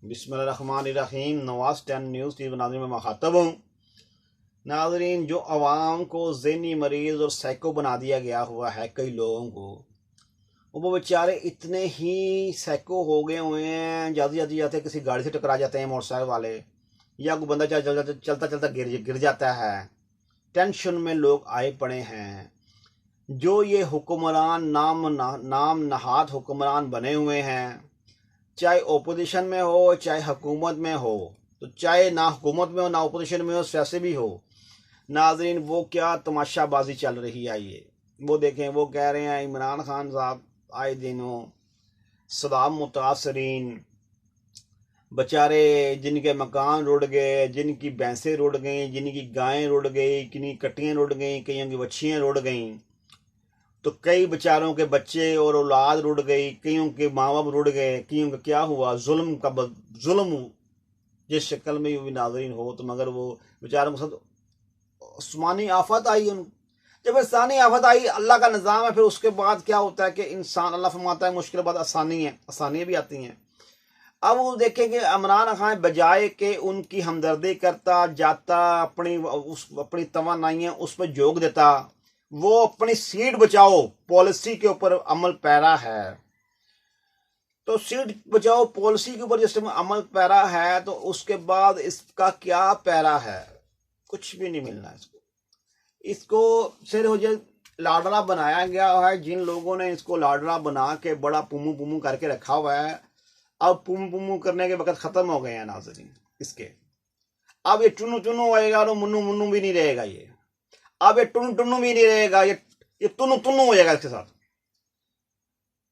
बिस्मिल्लाहिर्रहमानिर्रहीम। Nawaz 10 news TV नाज़रीन में मुखातब हूँ। नाज़रीन, जो आवाम को ज़हनी मरीज़ और साइको बना दिया गया हुआ है कई लोगों को, वो बेचारे इतने ही साइको हो गए हुए हैं। जाते जाते जाते किसी गाड़ी से टकरा जाते हैं मोटरसाइकिल वाले, या कोई बंदा चलता चलता गिर जाता है। टेंशन में लोग आए पड़े हैं। जो ये हुक्मरान नाम नहाद हुक्मरान बने हुए हैं, चाहे ओपोजिशन में हो चाहे हुकूमत में हो, तो चाहे ना हुकूमत में हो ना ओपोजिशन में हो, वैसे भी हो नाजरीन, वो क्या तमाशाबाजी चल रही है। ये वो देखें, वो कह रहे हैं इमरान खान साहब आए दिनों सदाम मुतासरीन बेचारे, जिनके मकान रुड़ गए, जिनकी भैंसें रुड़ गई, जिनकी गायें रुड़ गई, किन्हीं कटियाँ रुड़ गई, कईयों की बच्चियाँ रुड़ गईं, तो कई बेचारों के बच्चे और औलाद रुड़ गई, कईयों के माँ बाप रुड़ गए, कईयों का क्या हुआ, जुल्म जिस शक्ल में भी नाजरीन हो, तो मगर वो बेचारों के साथ आसमानी आफत आई। उन जब इंसानी आफत आई, अल्लाह का निज़ाम है, फिर उसके बाद क्या होता है कि इंसान, अल्लाह फरमाता है मुश्किल बाद आसानी है, आसानियाँ भी आती हैं। अब वो देखें कि इमरान खान बजाय के उनकी हमदर्दी करता जाता, अपनी तवानाइयाँ उस पर जोग देता, वो अपनी सीट बचाओ पॉलिसी के ऊपर अमल पैरा है। तो सीट बचाओ पॉलिसी के ऊपर जिसमें अमल पैरा है, तो उसके बाद इसका क्या पैरा है? कुछ भी नहीं मिलना इसको सिर्फ हो जाए लाडला बनाया गया है। जिन लोगों ने इसको लाडला बना के बड़ा पुमू पुमू करके रखा हुआ है, अब पुमू पुमू करने के वक्त खत्म हो गए हैं नाज़रीन इसके। अब ये टुनु टुनु आएगा और मुन्नू मुन्नू भी नहीं रहेगा। ये अब ये टुनु टुनु भी नहीं रहेगा, ये तुनु तुनु हो जाएगा इसके साथ।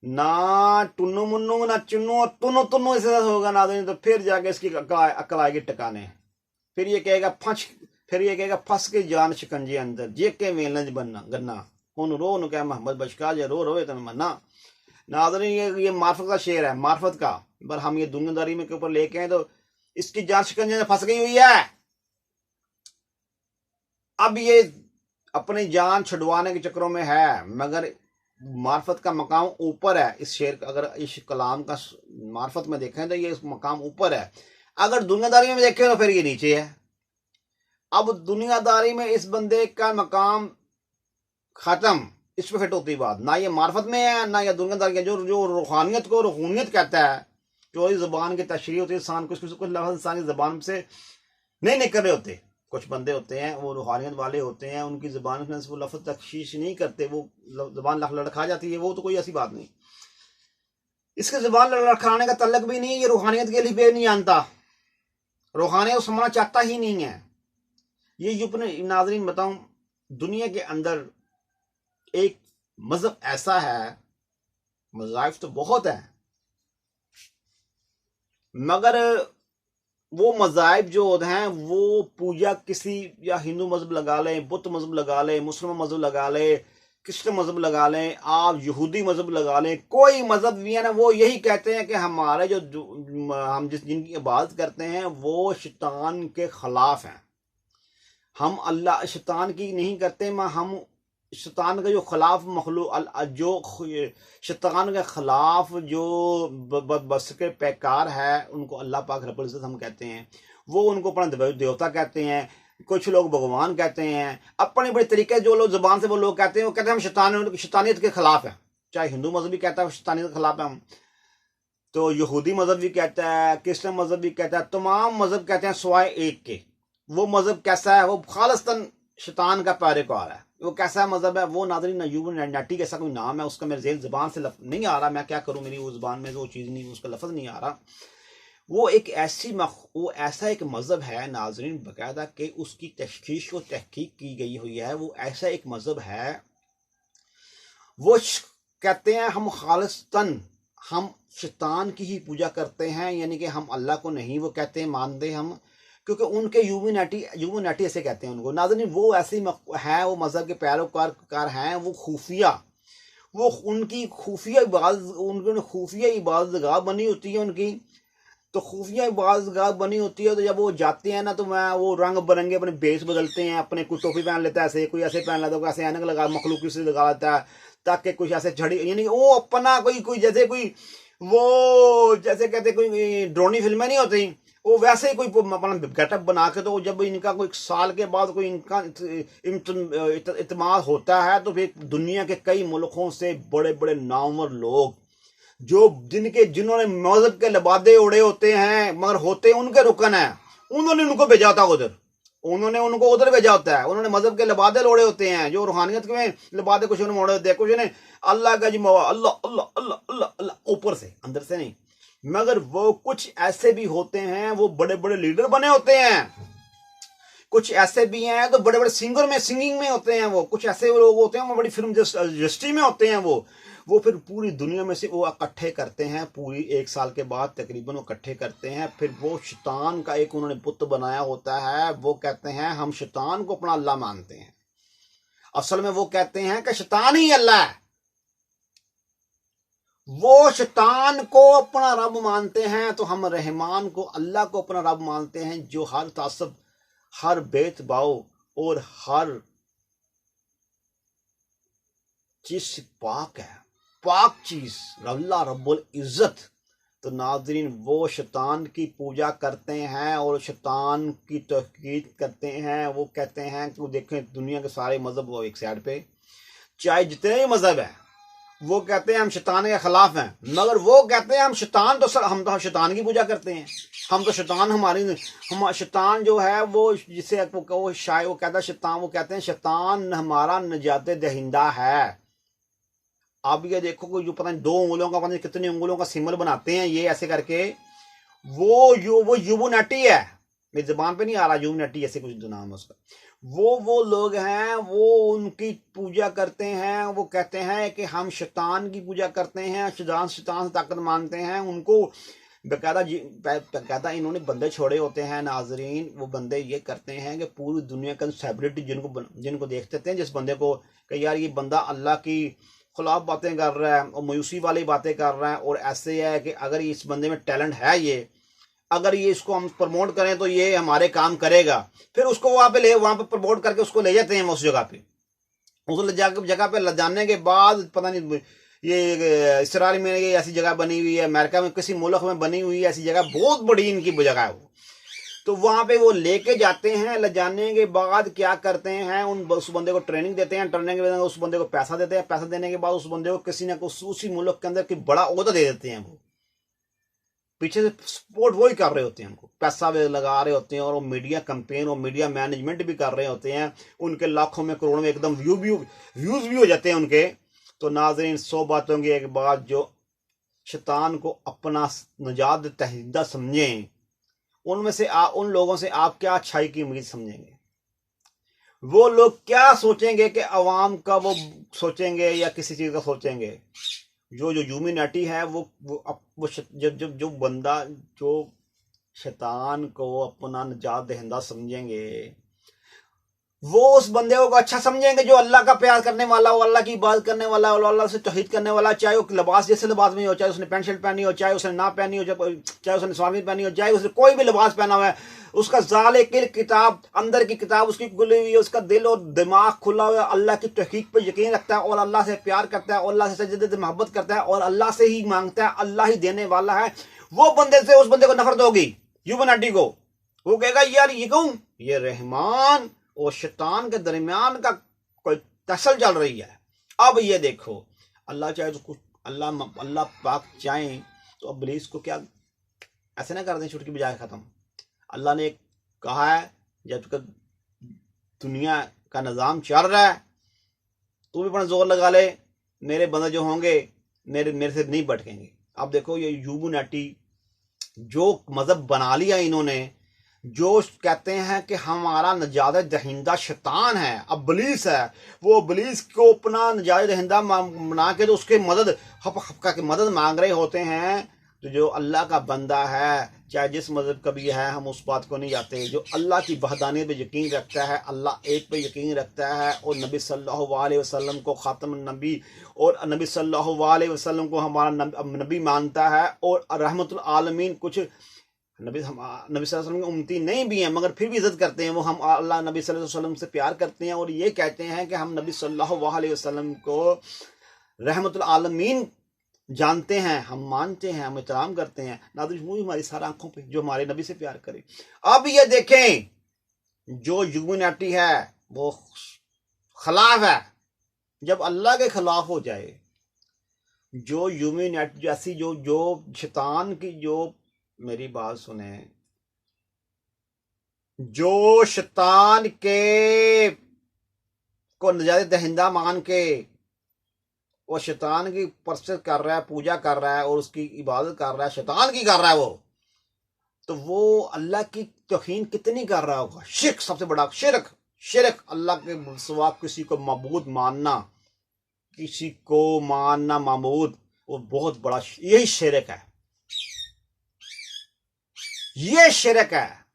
ना टुनु मुन्नू ना चुन्नू, और तुनु तुनु इसके साथ होगा नाज़रीन, तो फिर जाके इसकी अकल आएगी टकाने। फिर ये कहेगा फंस के जान शिकंजे अंदर जे के मेलज बनना गन्ना उन रो न कह मोहम्मद बशका जे रो रोए तन मन्ना। नाज़रीन, ये मार्फत का शेर है, मार्फत का। पर हम ये दुनियादारी में के ऊपर लेके हैं, तो इसकी जान शिकंजे में फंस गई हुई है। अब ये अपनी जान छुड़वाने के चक्रों में है, मगर मार्फत का मकाम ऊपर है। इस शेर का, अगर इस कलाम का मार्फत में देखें तो ये मकाम ऊपर है, अगर दुनियादारी में देखें तो फिर ये नीचे है। अब दुनियादारी में इस बंदे का मकाम खत्म, इस पर फिट होती बात। ना ये मार्फत में है ना ये दुनियादारी। जो रूहानियत को रूहानियत कहता है, जो इस ज़बान की तशरीह होती है, इंसान कुछ लफ्ज़ इंसानी ज़बान से नहीं निकल रहे होते। कुछ बंदे होते हैं वो रूहानियत वाले होते हैं, उनकी ज़बान में वो लफ्ज़ तख्शीश नहीं करते, वो ज़बान लड़खड़ा जाती है, वो तो कोई ऐसी बात नहीं। इसके ज़बान लड़खड़ाने का तल्लक भी नहीं है, ये रूहानियत के लिए नहीं जानता, रूहानियत समझना चाहता ही नहीं है। ये अपने नाज़रीन बताऊं, दुनिया के अंदर एक मजहब ऐसा है, मज़ाहिब तो बहुत है, मगर वो मज़ाहिब जो होते हैं वो पूजा किसी, या हिंदू मजहब लगा लें, बुद्ध मजहब लगा लें, मुस्लिम मजहब लगा लें, क्रिश्चियन मजहब लगा लें, आप यहूदी मजहब लगा लें, कोई मजहब भी है ना, वो यही कहते हैं कि हमारे हम जिनकी इबादत करते हैं वो शैतान के खिलाफ हैं। हम अल्लाह शैतान की नहीं करते, हम शैतान का जो खिलाफ मखलूक, जो शैतान के खिलाफ जो बस के पैकार है, उनको अल्लाह पाक रब्बुल इज़्ज़त हम कहते हैं। वो उनको अपना देवता कहते हैं, कुछ लोग भगवान कहते हैं, अपने बड़े तरीके जो लोग ज़बान से वो लोग कहते हैं, वो कहते हैं हम शैतानियत के खिलाफ है। चाहे हिंदू मजहब भी कहता है शैतानियत के खिलाफ है हम, तो यहूदी मजहब भी कहता है, क्रिश्चियन मजहब भी कहता है, तमाम मजहब कहते हैं सिवाय एक के। वो मजहब कैसा है? वो खालिस्तन शैतान का पैरोकार है। वो कैसा मजहब है? वो नाज़रीन नयूब नाटी जैसा कोई नाम है उसका, मेरे जेल ज़बान से नहीं आ रहा, मैं क्या करूं, मेरी वो ज़बान में वो चीज़ नहीं, उसका लफ्ज़ नहीं आ रहा। वो ऐसा एक मज़हब है नाज़रीन बाकायदा कि उसकी तशखीश व तहकीक की गई हुई है। वो ऐसा एक मज़हब है, वो कहते हैं हम खालिस्तन हम शैतान की ही पूजा करते हैं, यानी कि हम अल्लाह को नहीं वो कहते हैं मानते हम, क्योंकि उनके यूमिनाटी ऐसे कहते हैं उनको। नाज़रीन, वो ऐसी है, वो मज़हब के पैरोकार हैं, वो खुफिया, वो उनकी खुफिया इबादतगाह बनी होती है उनकी। तो खुफिया इबादतगाह बनी होती है, तो जब वो जाते हैं ना, तो वो रंग बिरंगे अपने बेस बदलते हैं, अपने कोई टोपी पहन लेता है, ऐसे कोई ऐसे पहन लेता है, कोई ऐसे ऐनक लगा मखलूक से लगा लेता है, ताकि कुछ ऐसे झड़ी, यानी वो अपना कोई जैसे कोई वो जैसे कहते कोई ड्रोनी फिल्में नहीं होती, वो वैसे ही कोई अपना गेटअप बना के, तो जब इनका कोई साल के बाद कोई इनका इत्मीनान होता है तो फिर दुनिया के कई मुल्कों से बड़े बड़े नामवर लोग जो जिन्होंने मजहब के लिबादे उड़े होते हैं मगर होते उनके रुकन है, उन्होंने उनको भेजा होता उधर, उन्होंने उनको उधर भेजा होता है। उन्होंने मजहब के लिबादे लोड़े होते हैं, जो रूहानियत के लिबादे कुछ मोड़े होते हैं, कुछ ने अल्लाह का जी अल्लाह अल्लाह अल्लाह अल्लाह अल्लाह ऊपर से अंदर से नहीं, मगर वो कुछ ऐसे भी होते हैं वो बड़े बड़े लीडर बने होते हैं, कुछ ऐसे भी हैं तो बड़े बड़े सिंगर में सिंगिंग में होते हैं, वो कुछ ऐसे लोग होते हैं वो बड़ी फिल्म इंडस्ट्री में होते हैं, वो फिर पूरी दुनिया में से वो इकट्ठे करते हैं, पूरी 1 साल के बाद तकरीबन वो इकट्ठे करते हैं, फिर वो शैतान का एक उन्होंने बुत बनाया होता है, वो कहते हैं हम शैतान को अपना अल्लाह मानते हैं। असल में वो कहते हैं कि शैतान ही अल्लाह है, वो शैतान को अपना रब मानते हैं, तो हम रहमान को अल्लाह को अपना रब मानते हैं, जो हर तासब, हर भेदभाव और हर चीज से पाक है, पाक चीज अल्लाह रब्बुल इज्जत। तो नाज़रीन वो शैतान की पूजा करते हैं और शैतान की तहकीक करते हैं। वो कहते हैं कि वो देखें दुनिया के सारे मजहब वो एक साइड पे, चाहे जितने भी मजहब है, वो कहते हैं हम शैतान के खिलाफ हैं, मगर वो कहते हैं हम शैतान तो हम तो शैतान की पूजा करते हैं, हम तो शैतान हम शैतान जो है वो जिसे वो शायद वो कहता है शैतान, वो कहते हैं शैतान हमारा नजात दहिंदा है। आप ये देखो कोई जो पता नहीं 2 उंगलियों का पता नहीं कितनी उंगलियों का सिंबल बनाते हैं ये ऐसे करके, वो यूबुनाटी है, मेरी जबान पे नहीं आ रहा, यूबुनाटी ऐसे कुछ नाम है उसका, वो लोग हैं, वो उनकी पूजा करते हैं। वो कहते हैं कि हम शैतान की पूजा करते हैं, शैतान से ताकत मानते हैं, उनको बेकायदा इन्होंने बंदे छोड़े होते हैं। नाजरीन वो बंदे ये करते हैं कि पूरी दुनिया का सेलिब्रिटी जिनको देखते हैं जिस बंदे को कि यार ये बंदा अल्लाह की खिलाफ बातें कर रहा है और मायूसी वाली बातें कर रहा है, और ऐसे है कि अगर इस बंदे में टैलेंट है, ये अगर ये इसको हम प्रमोट करें तो ये हमारे काम करेगा, फिर उसको वहाँ पे प्रमोट करके उसको ले जाते हैं उस जगह पे। उस जगह पे ले जाने के बाद पता नहीं ये इसराइल में ये ऐसी जगह बनी हुई है, अमेरिका में किसी मुल्क में बनी हुई है ऐसी जगह, बहुत बड़ी इनकी जगह है वो, तो वहां पे वो लेके जाते हैं। ले जाने के बाद क्या करते हैं, उस बंदे को ट्रेनिंग देते हैं, ट्रेनिंग के बाद उस बंदे को पैसा देते हैं, पैसा देने के बाद उस बंदे को किसी न कुछ उसी मुल्क के अंदर की बड़ा ओहदा दे देते हैं। वो पीछे से सपोर्ट वही कर रहे होते हैं, उनको पैसा भी लगा रहे होते हैं, और वो मीडिया कंपेन और मीडिया मैनेजमेंट भी कर रहे होते हैं, उनके लाखों में करोड़ों में एकदम व्यूज भी हो जाते हैं उनके। तो नाज़रीन 100 बातों की एक बात, जो शैतान को अपना नजात दहिंदा समझें, उनमें से उन लोगों से आप क्या अच्छाई की उम्मीद समझेंगे? वो लोग क्या सोचेंगे कि अवाम का वो सोचेंगे या किसी चीज का सोचेंगे? जो ह्यूमैनिटी है वो जो बंदा जो शैतान को अपना निजात दहिंदा समझेंगे, वो उस बंदे को अच्छा समझेंगे जो अल्लाह का प्यार करने वाला हो, अल्लाह की इबादत करने वाला हो, अल्लाह से तौहीद करने वाला, चाहे वो लिबास जैसे लिबास में हो, चाहे उसने पैंट शर्ट पहनी हो, चाहे उसने ना पहनी हो, चाहे उसने स्वामी पहनी हो, चाहे उसने कोई भी लिबास पहना हुआ है, उसका ज़ाले किल किताब अंदर की किताब उसकी खुली हुई है, उसका दिल और दिमाग खुला हुआ है, अल्लाह की तहकीक पर यकीन रखता है और अल्लाह से प्यार करता है और अल्लाह से सजदे से मोहब्बत करता है और अल्लाह से ही मांगता है, अल्लाह ही देने वाला है, वो बंदे से उस बंदे को नफरत होगी ह्यूमैनिटी को। वो कहेगा यार ये कहूं, ये रहमान और शैतान के दरमियान का कोई तसल चल रही है। अब ये देखो, अल्लाह चाहे तो कुछ अल्लाह पाक चाहे तो अब इब्लीस को क्या ऐसे ना कर दें छुटकी बजाय खत्म। अल्लाह ने कहा है जब तक दुनिया का निज़ाम चल रहा है तू भी अपना जोर लगा ले, मेरे बंदे जो होंगे मेरे से नहीं भटकेंगे। अब देखो ये ह्यूमैनिटी जो मजहब बना लिया इन्होंने, जो कहते हैं कि हमारा नजात दहिंदा शैतान है, इब्लीस है, वो इब्लीस को अपना नजात दहिंदा बना के तो उसके मदद मांग रहे होते हैं। तो जो अल्लाह का बंदा है चाहे जिस मजहब का भी है, हम उस बात को नहीं जाते, जो अल्लाह की वहदानियत पे यकीन रखता है, अल्लाह एक पे यकीन रखता है और नबी सल्लल्लाहु अलैहि वसल्लम को खातमुन नबी और नबी सल्लल्लाहु अलैहि वसल्लम को हमारा नबी मानता है और रहमतुल आलमीन, कुछ नबी सल्लल्लाहु अलैहि वसल्लम की उम्मती नहीं भी हैं मगर फिर भी इज्जत करते हैं, वो हम अल्लाह नबी सल्लल्लाहु अलैहि वसल्लम से प्यार करते हैं और ये कहते हैं कि हम नबी सल्लल्लाहु अलैहि वसल्लम को रहमतुल आलमीन जानते हैं, हम मानते हैं, हम एहतराम करते हैं। नाज़रीन वो भी हमारी सारी आंखों पे जो हमारे नबी से प्यार करे। अब ये देखें, जो ह्यूमैनिटी है वो खिलाफ है। जब अल्लाह के खिलाफ हो जाए, जो ह्यूमैनिटी जैसी जो जो शैतान की, जो मेरी बात सुने, जो शैतान के को नजात दहिंदा मान के वो शैतान की परस्त कर रहा है, पूजा कर रहा है और उसकी इबादत कर रहा है, शैतान की कर रहा है वो, तो वो अल्लाह की तौहीन कितनी कर रहा होगा। शिरक सबसे बड़ा शिरक, शिरक अल्लाह के सिवा किसी को माबूद मानना, किसी को मानना माबूद, वो बहुत बड़ा, यही शिरक है, ये शिरक है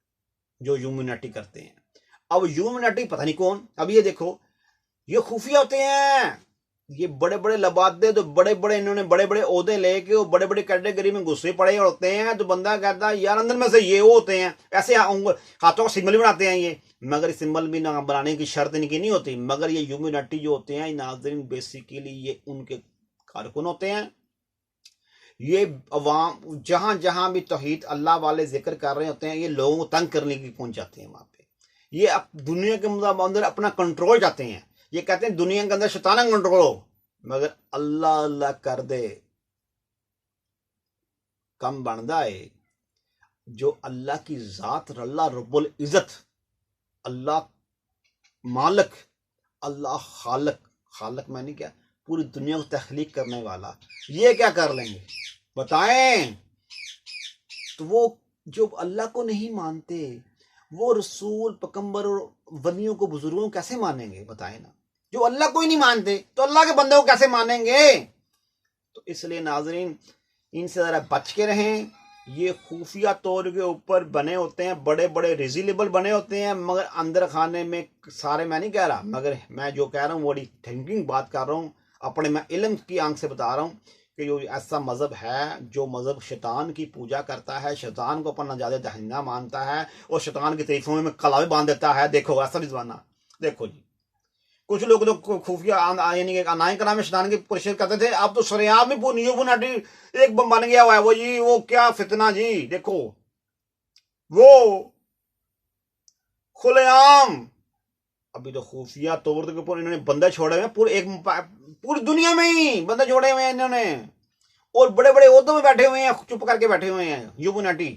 जो ह्यूमैनिटी करते हैं। अब ह्यूमैनिटी पता नहीं कौन, अब ये देखो, ये खुफिया होते हैं, ये बड़े बड़े लबादे, तो बड़े बड़े इन्होंने बड़े बड़े ओहदे लेके वो बड़े बड़े कैटेगरी में घुसे पड़े होते हैं। तो बंदा कहता है यार अंदर में से ये वो होते हैं, ऐसे हाथों का सिंबल बनाते हैं ये, मगर सिंबल भी ना बनाने की शर्त इनकी नहीं होती। मगर ये ह्यूमैनिटी जो होते हैं नाज़रीन, बेसिकली ये उनके कारकुन होते हैं। ये अवाम जहां जहां भी तौहीद अल्लाह वाले जिक्र कर रहे होते हैं, ये लोगों को तंग करने की पहुंच जाते हैं वहां पे। ये दुनिया के अंदर अपना कंट्रोल चाहते हैं। ये कहते हैं दुनिया के अंदर शैतान कंट्रोल हो, मगर अल्लाह अल्लाह कर दे कम बनता है। जो अल्लाह की जात, अल्लाह रब्बुल इज्जत, अल्लाह मालिक, अल्लाह खालिक, खालिक मैंने क्या, पूरी दुनिया को तख्लीक करने वाला, ये क्या कर लेंगे बताएं। तो वो जो अल्लाह को नहीं मानते, वो रसूल पैगंबर और वलियों को, बुजुर्गों को कैसे मानेंगे बताएं ना। जो अल्लाह को ही नहीं मानते तो अल्लाह के बंदे को कैसे मानेंगे। तो इसलिए नाजरीन इनसे जरा बच के रहें। ये खुफिया तौर के ऊपर बने होते हैं, बड़े बड़े रिजनेबल बने होते हैं, मगर अंदर खाने में सारे, मैं नहीं कह रहा, मगर मैं जो कह रहा हूँ बड़ी थिंकिंग बात कर रहा हूँ, अपने मैं इल्म की आंख से बता रहा हूँ कि जो ऐसा मज़हब है, जो मज़हब शैतान की पूजा करता है, शैतान को अपना ज़्यादा दहिंदा मानता है और शैतान की तरीफों में कलावे बांध देता है। देखो ऐसा भी जमाना, देखो जी, कुछ लोग तो खुफिया यानी कि अनाई कलाम में शैतान की परिषद करते थे, अब तो सरेआम में ह्यूमैनिटी एक बन गया हुआ है। वो जी वो क्या फितना जी, देखो वो खुलेआम, अभी तो खुफिया तौर के ऊपर इन्होंने बंदे छोड़े हुए हैं, पूरी दुनिया में ही बंदे छोड़े हुए हैं इन्होंने, और बड़े बड़े ओहदों में बैठे हुए हैं, चुप करके बैठे हुए हैं ह्यूमैनिटी,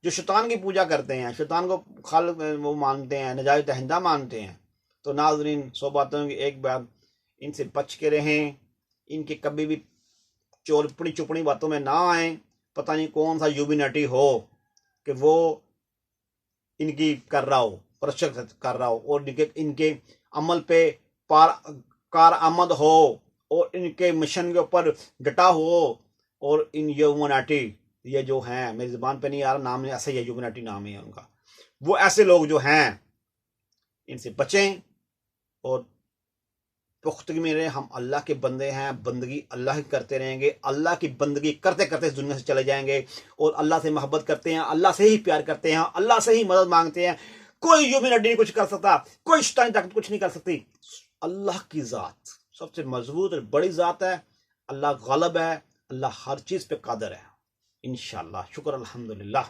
जो शैतान की पूजा करते हैं, शैतान को खालिक वो मानते हैं, नजायज दहिंदा मानते हैं। तो नाजरीन 100 बातों की एक बात, इनसे बच के रहें, इनके कभी भी चोरपड़ी चुपड़ी बातों में ना आए। पता नहीं कौन सा ह्यूमैनिटी हो कि वो इनकी कर रहा हो, प्रशंसा कर रहा हो, और इनके अमल पे कार आमद हो और इनके मिशन के ऊपर डटा हो। और इन ह्यूमैनिटी, ये जो हैं, मेरी जुबान पे नहीं आ रहा नाम, ऐसा ही ह्यूमैनिटी नाम है उनका, वो ऐसे लोग जो हैं इनसे बचें और पुख्तगी में रहे। हम अल्लाह के बंदे हैं, बंदगी अल्लाह की करते रहेंगे, अल्लाह की बंदगी करते करते इस दुनिया से चले जाएंगे, और अल्लाह से मोहब्बत करते हैं, अल्लाह से ही प्यार करते हैं, अल्लाह से ही मदद मांगते हैं। कोई ह्यूमैनिटी नहीं कुछ कर सकता, कोई शैतानी ताकत कुछ नहीं कर सकती। अल्लाह की ज़ात सबसे मजबूत और बड़ी ज़ात है, अल्लाह गालिब है, अल्लाह हर चीज़ पे कादिर है। इंशाअल्लाह, शुक्र अल्हम्दुलिल्लाह।